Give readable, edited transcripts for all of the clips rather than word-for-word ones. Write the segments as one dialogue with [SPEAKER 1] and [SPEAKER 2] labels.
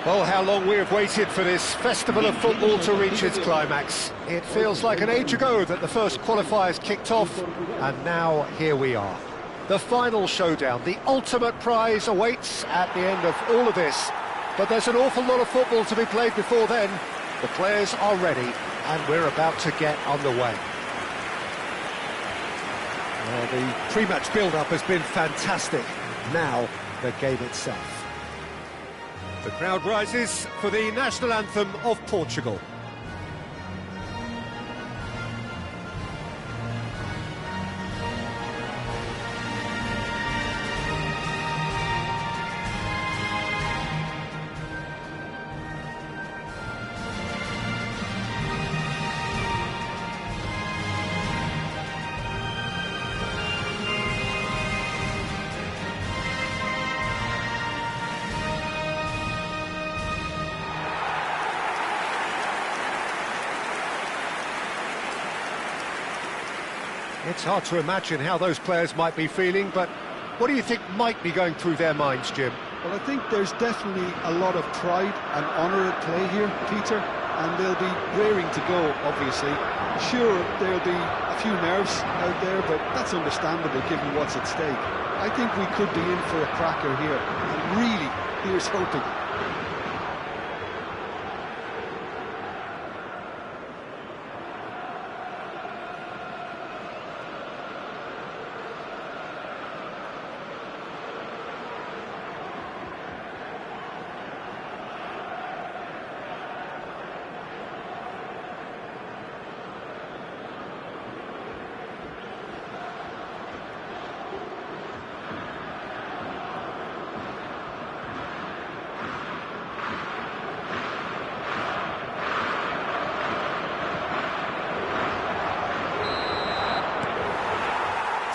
[SPEAKER 1] Oh, how long we have waited for this festival of football to reach its climax. It feels like an age ago that the first qualifiers kicked off, and now here we are. The final showdown, the ultimate prize awaits at the end of all of this. But there's an awful lot of football to be played before then. The players are ready, and we're about to get underway. Well, the pre-match build-up has been fantastic. Now, the game itself. The crowd rises for the national anthem of Portugal. It's hard to imagine how those players might be feeling, but what do you think might be going through their minds, Jim?
[SPEAKER 2] Well, I think there's definitely a lot of pride and honour at play here, Peter, and they'll be raring to go, obviously. Sure, there'll be a few nerves out there, but that's understandable given what's at stake. I think we could be in for a cracker here, and really, here's hoping.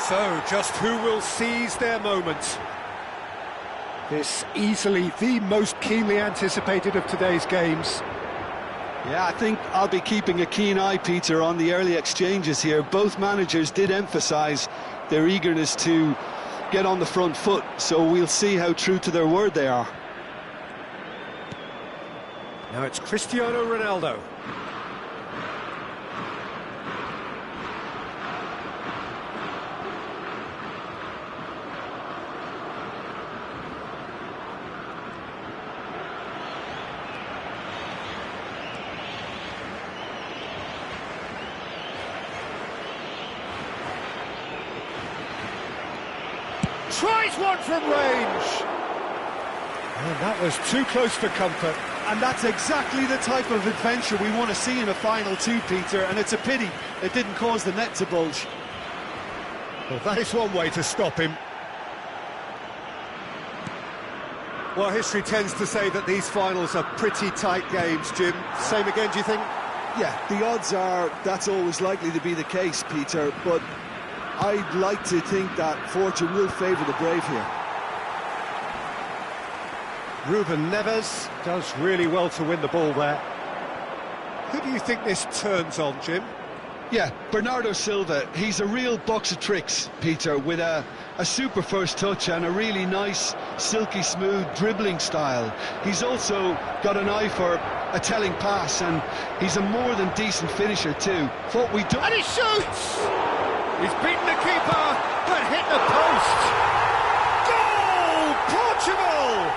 [SPEAKER 1] So, just who will seize their moment? This easily the most keenly anticipated of today's games.
[SPEAKER 2] Yeah, I think I'll be keeping a keen eye, Peter, on the early exchanges here. Both managers did emphasise their eagerness to get on the front foot, so we'll see how true to their word they are.
[SPEAKER 1] Now it's Cristiano Ronaldo. Tries one from range! And that was too close for comfort.
[SPEAKER 2] And that's exactly the type of adventure we want to see in a final too, Peter, and it's a pity it didn't cause the net to bulge.
[SPEAKER 1] Well, that is one way to stop him. Well, history tends to say that these finals are pretty tight games, Jim. Same again, do you think?
[SPEAKER 2] Yeah, the odds are that's always likely to be the case, Peter, but I'd like to think that fortune will favour the brave here.
[SPEAKER 1] Ruben Neves does really well to win the ball there. Who do you think this turns on, Jim?
[SPEAKER 2] Yeah, Bernardo Silva. He's a real box of tricks, Peter, with a super first touch and a really nice, silky smooth dribbling style. He's also got an eye for a telling pass, and he's a more than decent finisher too. What we do...
[SPEAKER 1] And he shoots! He's beaten the keeper, but hit the post! Goal! Portugal!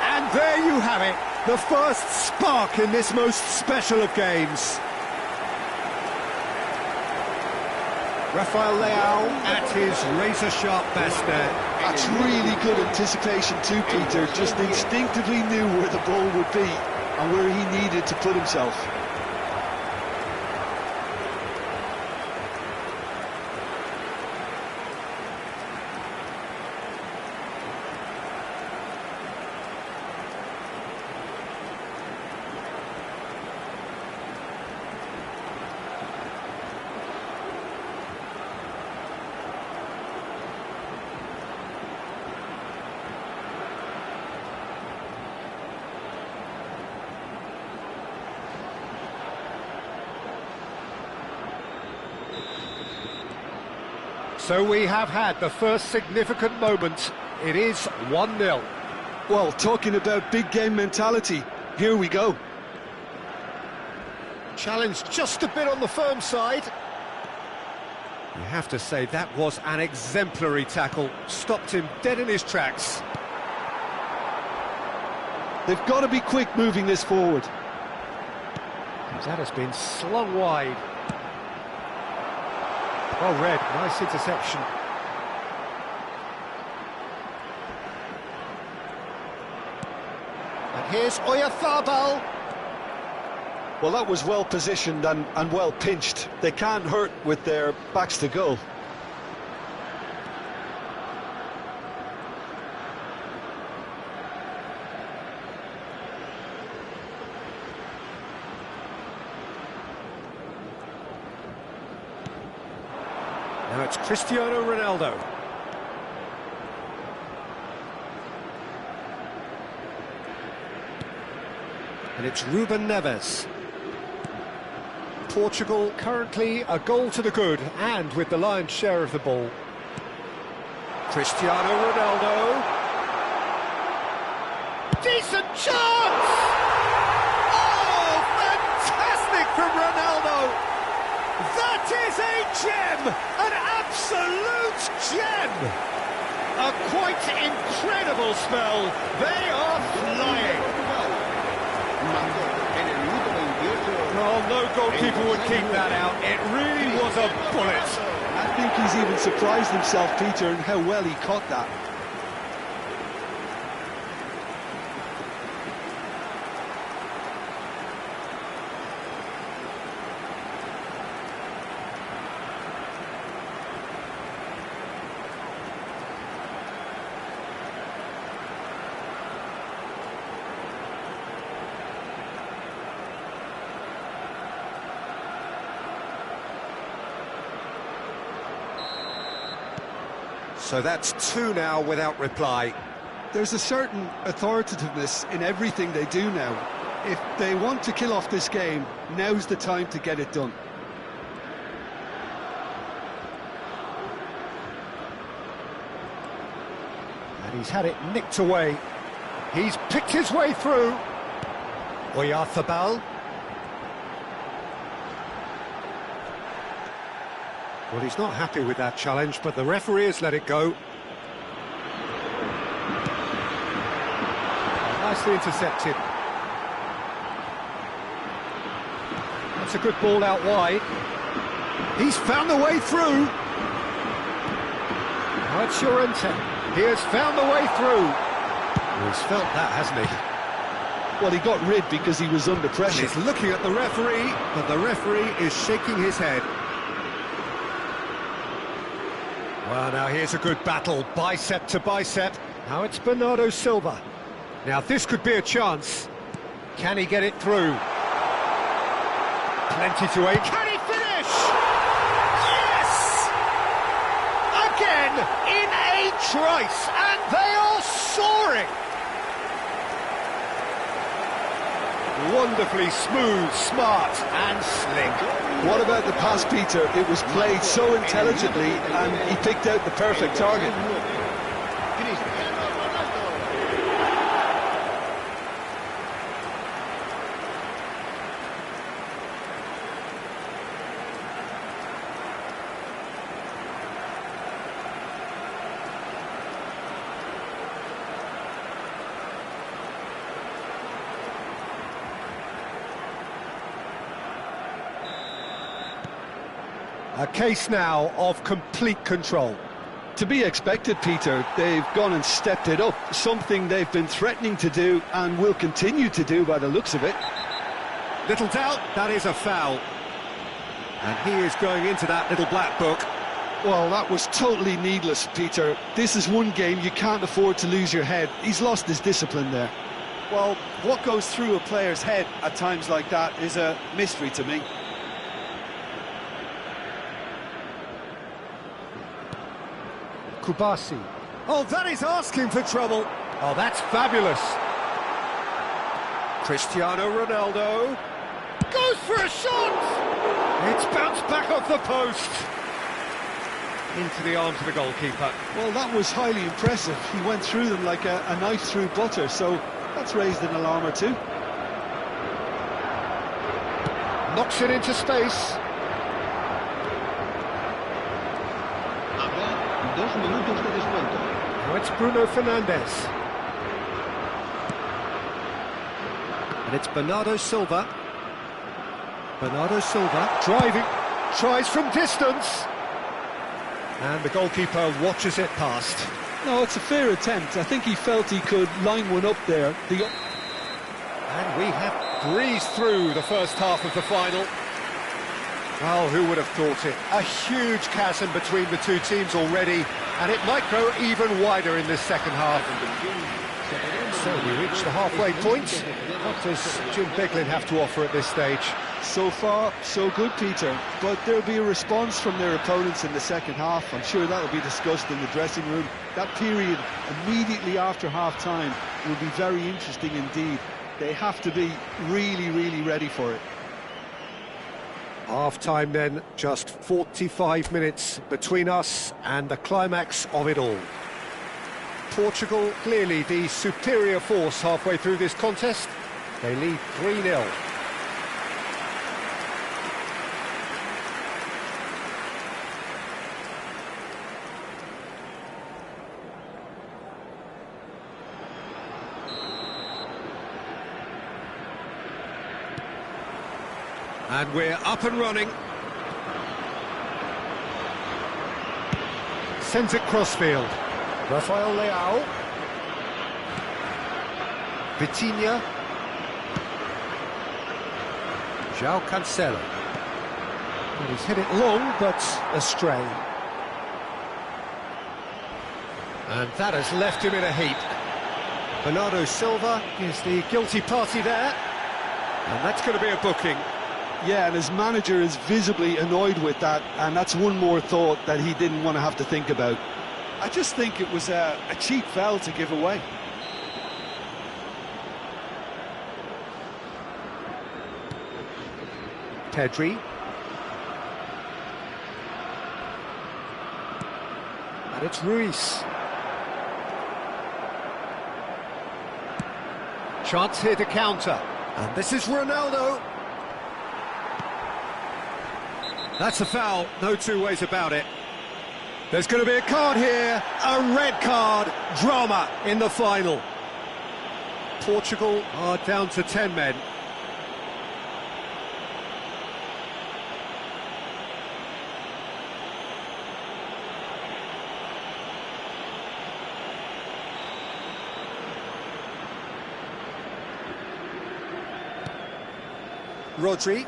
[SPEAKER 1] And there you have it, the first spark in this most special of games. Rafael Leao at his razor-sharp best there.
[SPEAKER 2] That's really good anticipation too, Peter. Just instinctively knew where the ball would be and where he needed to put himself.
[SPEAKER 1] So we have had the first significant moment. It is 1-0.
[SPEAKER 2] Well, talking about big game mentality, here we go.
[SPEAKER 1] Challenged just a bit on the firm side. You have to say that was an exemplary tackle. Stopped him dead in his tracks.
[SPEAKER 2] They've got to be quick moving this forward.
[SPEAKER 1] That has been slung wide. Well read, nice interception. And here's Oyarzabal.
[SPEAKER 2] Well, that was well positioned and well pinched. They can't hurt with their backs to goal.
[SPEAKER 1] Now it's Cristiano Ronaldo. And it's Ruben Neves. Portugal currently a goal to the good and with the lion's share of the ball. Cristiano Ronaldo. Decent chance! Oh, fantastic from Ronaldo! That is a gem! An absolute gem! A quite incredible spell. They are flying. Well, no goalkeeper would keep that out. It really was a bullet.
[SPEAKER 2] I think he's even surprised himself, Peter, in how well he caught that.
[SPEAKER 1] So that's two now without reply.
[SPEAKER 2] There's a certain authoritativeness in everything they do now. If they want to kill off this game, now's the time to get it done.
[SPEAKER 1] And he's had it nicked away. He's picked his way through. Oyarzabal. Well, he's not happy with that challenge, but the referee has let it go. Nicely intercepted. That's a good ball out wide. He's found the way through. Now it's Llorente. He has found the way through. Well, he's felt that, hasn't he?
[SPEAKER 2] Well, he got rid because he was under pressure.
[SPEAKER 1] He's looking at the referee, but the referee is shaking his head. Well, now here's a good battle, bicep to bicep. Now it's Bernardo Silva. Now this could be a chance. Can he get it through? Plenty to aim. Can he finish? Yes! Again, in a trice, and they are soaring. Wonderfully smooth, smart and slick.
[SPEAKER 2] What about the pass, Peter? It was played so intelligently and he picked out the perfect target.
[SPEAKER 1] A case now of complete control.
[SPEAKER 2] To be expected, Peter. They've gone and stepped it up, something they've been threatening to do and will continue to do by the looks of it.
[SPEAKER 1] Little doubt, that is a foul. And he is going into that little black book.
[SPEAKER 2] Well, that was totally needless, Peter. This is one game you can't afford to lose your head. He's lost his discipline there. Well, what goes through a player's head at times like that is a mystery to me.
[SPEAKER 1] Kubasi. Oh, that is asking for trouble. Oh, that's fabulous. Cristiano Ronaldo goes for a shot. It's bounced back off the post. into the arms of the goalkeeper.
[SPEAKER 2] Well, that was highly impressive. He went through them like a knife through butter, so that's raised an alarm or two.
[SPEAKER 1] Knocks it into space.
[SPEAKER 3] Habrá 2 minutos de descuento.
[SPEAKER 1] Now it's Bruno Fernandes. And it's Bernardo Silva. Bernardo Silva driving, tries from distance. And the goalkeeper watches it past.
[SPEAKER 2] No, it's a fair attempt. I think he felt he could line one up there.
[SPEAKER 1] And we have breezed through the first half of the final. Well, who would have thought it? A huge chasm between the two teams already, and it might grow even wider in this second half. So we reach the halfway point. What does Jim Beglin have to offer at this stage?
[SPEAKER 2] So far, so good, Peter. But there'll be a response from their opponents in the second half. I'm sure that'll be discussed in the dressing room. That period immediately after half-time will be very interesting indeed. They have to be really, really ready for it.
[SPEAKER 1] Half-time then, just 45 minutes between us and the climax of it all. Portugal clearly the superior force halfway through this contest. They lead 3-0. And we're up and running. Sends it crossfield. Rafael Leao. Vitinha. João Cancelo. And he's hit it long, but astray. And that has left him in a heap. Bernardo Silva is the guilty party there. And that's going to be a booking.
[SPEAKER 2] Yeah, and his manager is visibly annoyed with that, and that's one more thought that he didn't want to have to think about. I just think it was a cheap foul to give away.
[SPEAKER 1] Pedri. And it's Ruiz. Chance here to counter. And this is Ronaldo. That's a foul, no two ways about it. There's going to be a card here, a red card, drama in the final. Portugal are down to 10 men. Rodri.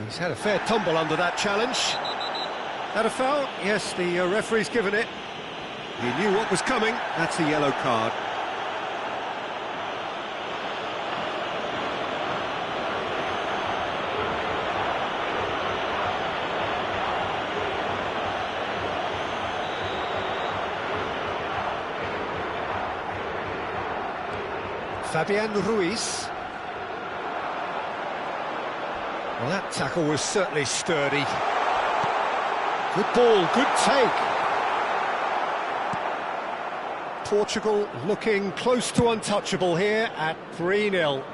[SPEAKER 1] He's had a fair tumble under that challenge. That a foul? Yes, the referee's given it. He knew what was coming. That's a yellow card. Fabian Ruiz. Well, that tackle was certainly sturdy. Good ball, good take. Portugal looking close to untouchable here at 3-0.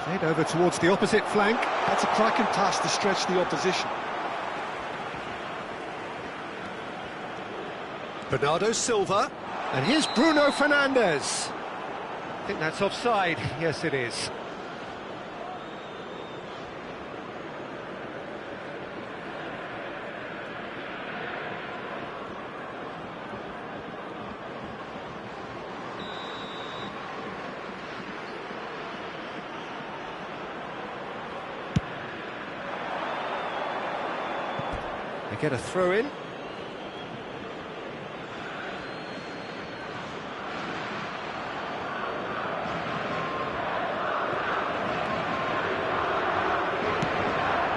[SPEAKER 1] Played over towards the opposite flank.
[SPEAKER 2] That's a cracking pass to stretch the opposition.
[SPEAKER 1] Bernardo Silva. And here's Bruno Fernandes. I think that's offside. Yes, it is. They get a throw in.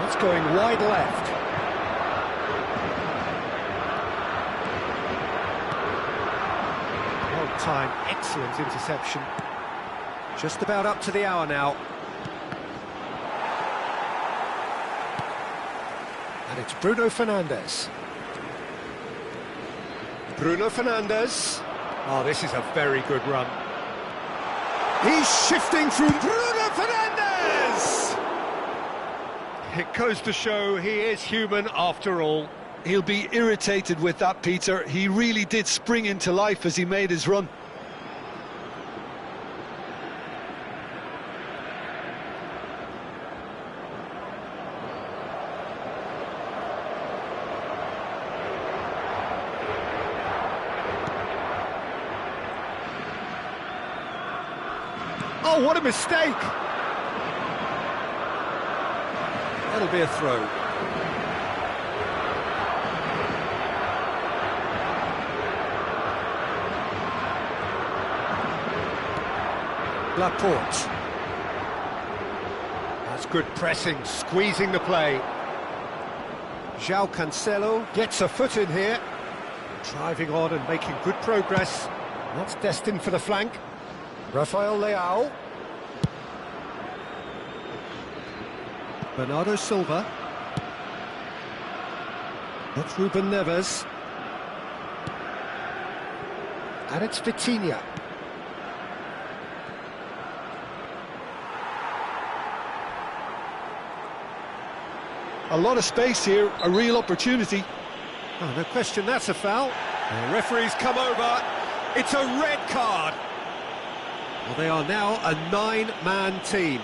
[SPEAKER 1] It's going wide left. Well time. Excellent interception. Just about up to the hour now. And it's Bruno Fernandes. Bruno Fernandes. Oh, this is a very good run. He's shifting through. Bruno Fernandes! It goes to show he is human after all.
[SPEAKER 2] He'll be irritated with that, Peter. He really did spring into life as he made his run.
[SPEAKER 1] Oh, what a mistake! That'll be a throw. Laporte. That's good pressing, squeezing the play. João Cancelo gets a foot in here. Driving on and making good progress. That's destined for the flank. Rafael Leao. Bernardo Silva. That's Ruben Neves. And it's Vitinha.
[SPEAKER 2] A lot of space here, a real opportunity.
[SPEAKER 1] Oh, no question, that's a foul. The referee's come over. It's a red card. Well, they are now a 9-man team.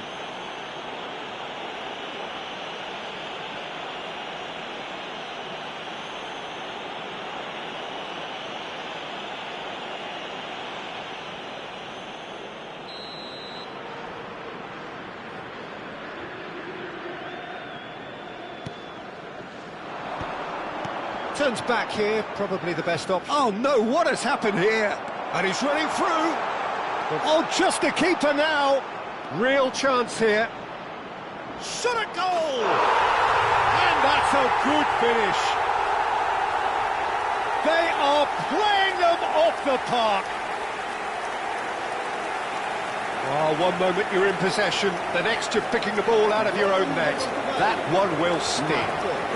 [SPEAKER 1] Turns back here, probably the best option. Oh no, what has happened here? And he's running through. Oh, just a keeper now. Real chance here. Shot a goal! And that's a good finish. They are playing them off the park. Oh, one moment you're in possession, the next you're picking the ball out of your own net. That one will sting.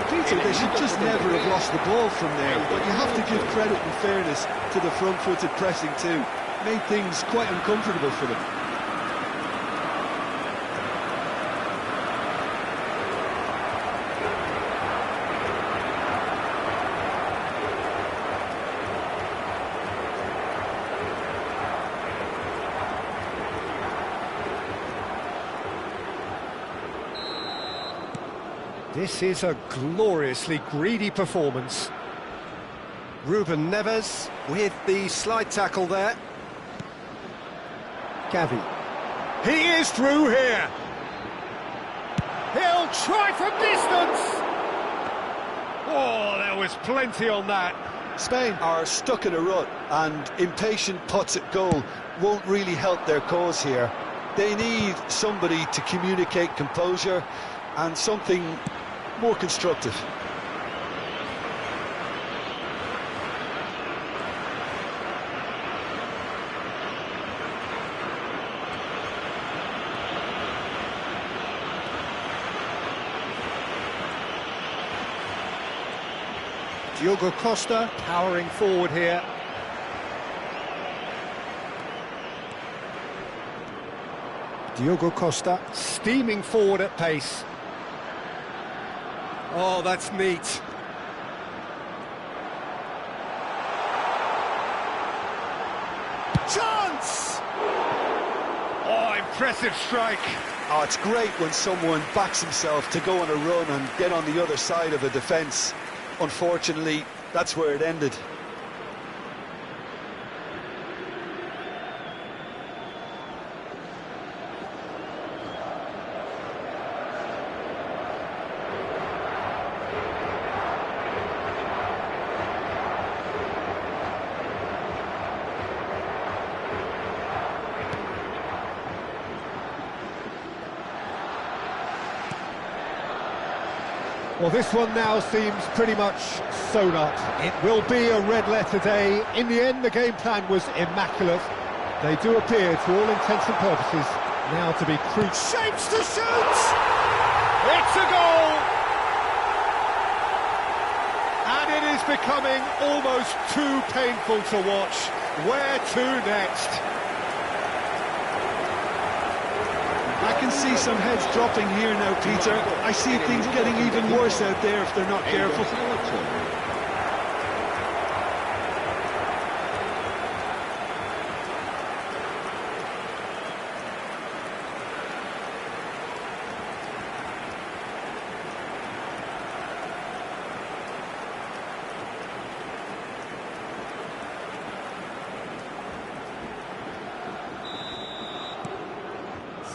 [SPEAKER 2] Peter, they should just never have lost the ball from there, but you have to give credit and fairness to the front-footed pressing too. Made things quite uncomfortable for them.
[SPEAKER 1] This is a gloriously greedy performance. Ruben Neves with the slide tackle there. Gavi. He is through here. He'll try from distance. Oh, there was plenty on that.
[SPEAKER 2] Spain are stuck in a rut, and impatient putts at goal won't really help their cause here. They need somebody to communicate composure and something more constructive.
[SPEAKER 1] Diogo Costa powering forward here. Diogo Costa steaming forward at pace. Oh, that's neat. Chance! Oh, impressive strike.
[SPEAKER 2] Oh, it's great when someone backs himself to go on a run and get on the other side of a defence. Unfortunately, that's where it ended.
[SPEAKER 1] Well, this one now seems pretty much sewn up. It will be a red letter day. In the end, the game plan was immaculate. They do appear, to all intents and purposes, now to be crucial.
[SPEAKER 4] Shapes to shoot! It's a goal!
[SPEAKER 1] And it is becoming almost too painful to watch. Where to next?
[SPEAKER 2] I can see some heads dropping here now, Peter. I see things getting even worse out there if they're not careful.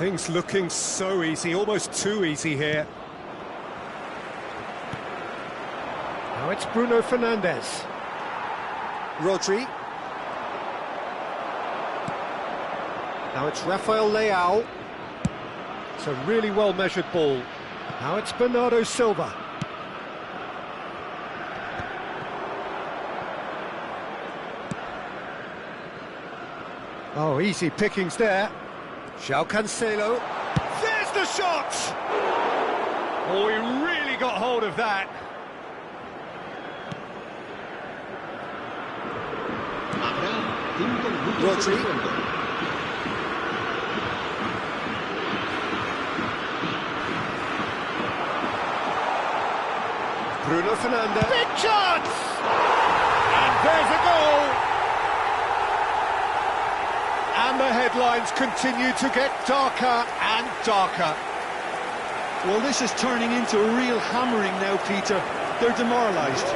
[SPEAKER 1] Things looking so easy, almost too easy here. Now it's Bruno Fernandes. Rodri. Now it's Rafael Leao. It's a really well-measured ball. Now it's Bernardo Silva. Oh, easy pickings there. João Cancelo.
[SPEAKER 4] There's the shot!
[SPEAKER 1] Oh, he really got hold of that.
[SPEAKER 3] Rodri.
[SPEAKER 1] Bruno Fernandes.
[SPEAKER 4] Big chance! And there's a goal!
[SPEAKER 1] And the headlines continue to get darker and darker.
[SPEAKER 2] Well, this is turning into a real hammering now, Peter. They're demoralised.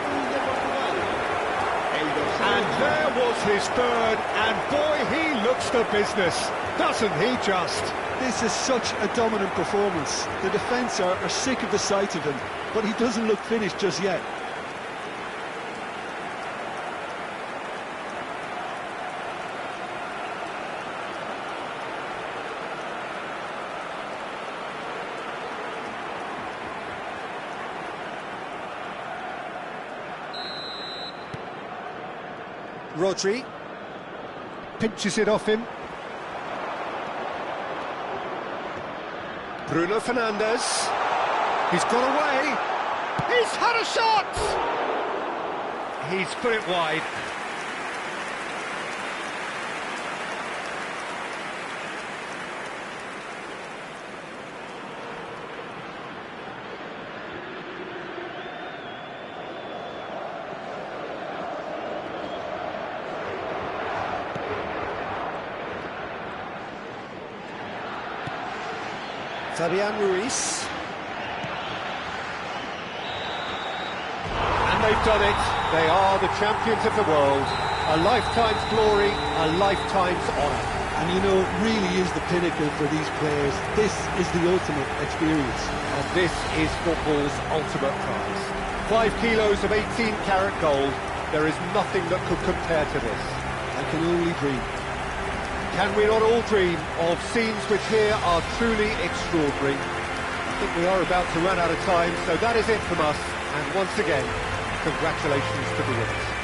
[SPEAKER 1] And there was his third, and boy, he looks the business, doesn't he just?
[SPEAKER 2] This is such a dominant performance. The defence are sick of the sight of him, but he doesn't look finished just yet.
[SPEAKER 1] Rodri pinches it off him. Bruno Fernandes. He's got away.
[SPEAKER 4] He's had a shot!
[SPEAKER 1] He's put it wide. Fabian Ruiz. And they've done it. They are the champions of the world. A lifetime's glory, a lifetime's honour.
[SPEAKER 2] And you know, it really is the pinnacle for these players. This is the ultimate experience.
[SPEAKER 1] And this is football's ultimate prize. 5 kilos of 18-carat gold. There is nothing that could compare to this.
[SPEAKER 2] I can only dream.
[SPEAKER 1] Can we not all dream of scenes which here are truly extraordinary? I think we are about to run out of time, so that is it from us. And once again, congratulations to the winners.